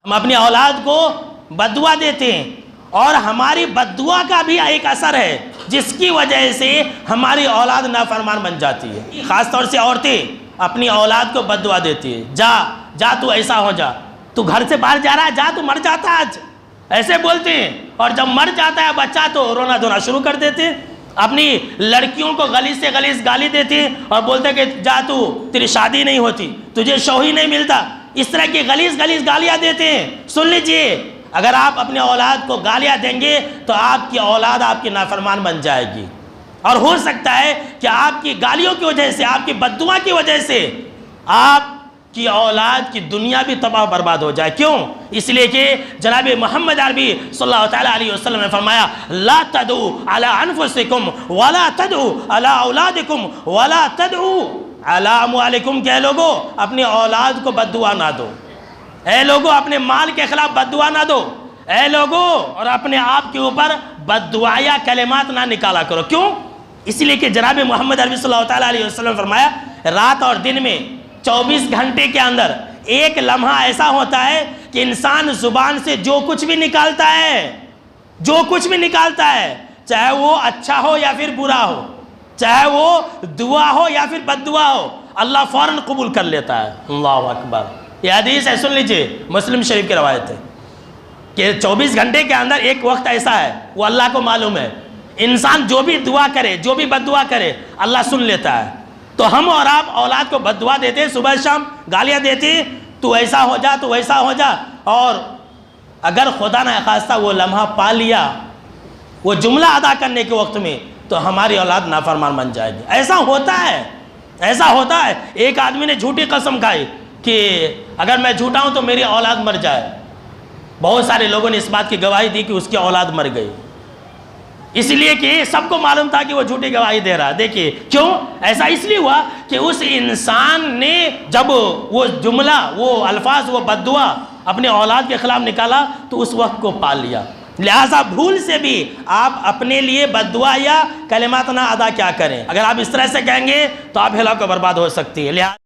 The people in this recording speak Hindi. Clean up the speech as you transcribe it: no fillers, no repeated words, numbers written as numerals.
हम अपनी औलाद को बद्दुआ देते हैं और हमारी बद्दुआ का भी एक असर है जिसकी वजह से हमारी औलाद नाफरमान बन जाती है। ख़ास तौर से औरतें अपनी औलाद को बद्दुआ देती है, जा जा तू ऐसा हो जा, तू घर से बाहर जा रहा है, जा तू मर जाता आज, ऐसे बोलते हैं। और जब मर जाता है बच्चा तो रोना धोना शुरू कर देते हैं। अपनी लड़कियों को गलीस से गलीस गाली देते हैं और बोलते हैं कि जा तू, तेरी शादी नहीं होती, तुझे शौहर नहीं मिलता। इस तरह की गलीस गलीस गालियां देते हैं। सुन लीजिए, अगर आप अपने औलाद को गालियां देंगे तो आपकी औलाद आपकी नाफरमान बन जाएगी और हो सकता है कि आपकी गालियों की वजह से, आपकी बद्दुआ की वजह से आपकी औलाद की दुनिया भी तबाह बर्बाद हो जाए। क्यों? इसलिए कि जनाब मोहम्मद अरबी सल्लल्लाहु अलैहि वसल्लम ने फरमाया, ला तदू अला अनफुसिकुम वला तदू अला औलादिकुम वला तदू अला अमवालिकुम। कह लोगो, अपनी औलाद को बद्दुआ ना दो। ऐ लोगो, अपने माल के खिलाफ बद्दुआ ना दो। ऐ लोगो, और अपने आप के ऊपर बद्दुआ या कलिमात ना निकाला करो। क्यों? इसलिए कि जनाब मोहम्मद अरबी सल्लल्लाहु अलैहि वसल्लम ने फरमाया, रात और दिन में 24 घंटे के अंदर एक लम्हा ऐसा होता है कि इंसान जुबान से जो कुछ भी निकालता है, जो कुछ भी निकालता है, चाहे वो अच्छा हो या फिर बुरा हो, चाहे वो दुआ हो या फिर बद्दुआ हो, अल्लाह फौरन कबूल कर लेता है। अल्लाहु अकबर। यह हदीस है, सुन लीजिए, मुस्लिम शरीफ की रवायत है कि 24 घंटे के अंदर एक वक्त ऐसा है, वो अल्लाह को मालूम है, इंसान जो भी दुआ करे, जो भी बद्दुआ करे, अल्लाह सुन लेता है। तो हम और आप औलाद को बद्दुआ देते हैं, सुबह शाम गालियाँ देते, तू ऐसा हो जा, तू वैसा हो जा। और अगर खुदा न खास्ता वो लम्हा पा लिया, वो जुमला अदा करने के वक्त में, तो हमारी औलाद नाफरमान बन जाएगी। ऐसा होता है, ऐसा होता है। एक आदमी ने झूठी कसम खाई कि अगर मैं झूठा हूं तो मेरी औलाद मर जाए। बहुत सारे लोगों ने इस बात की गवाही दी कि उसकी औलाद मर गई, इसलिए कि सबको मालूम था कि वो झूठी गवाही दे रहा है। देखिए क्यों ऐसा इसलिए हुआ कि उस इंसान ने जब वो जुमला, वो अल्फाज, वो बद्दुआ अपने औलाद के खिलाफ निकाला तो उस वक्त को पा लिया। लिहाजा भूल से भी आप अपने लिए बद्दुआ या कलिमात ना अदा क्या करें। अगर आप इस तरह से कहेंगे तो आप हिलाक बर्बाद हो सकती है। लिहाजा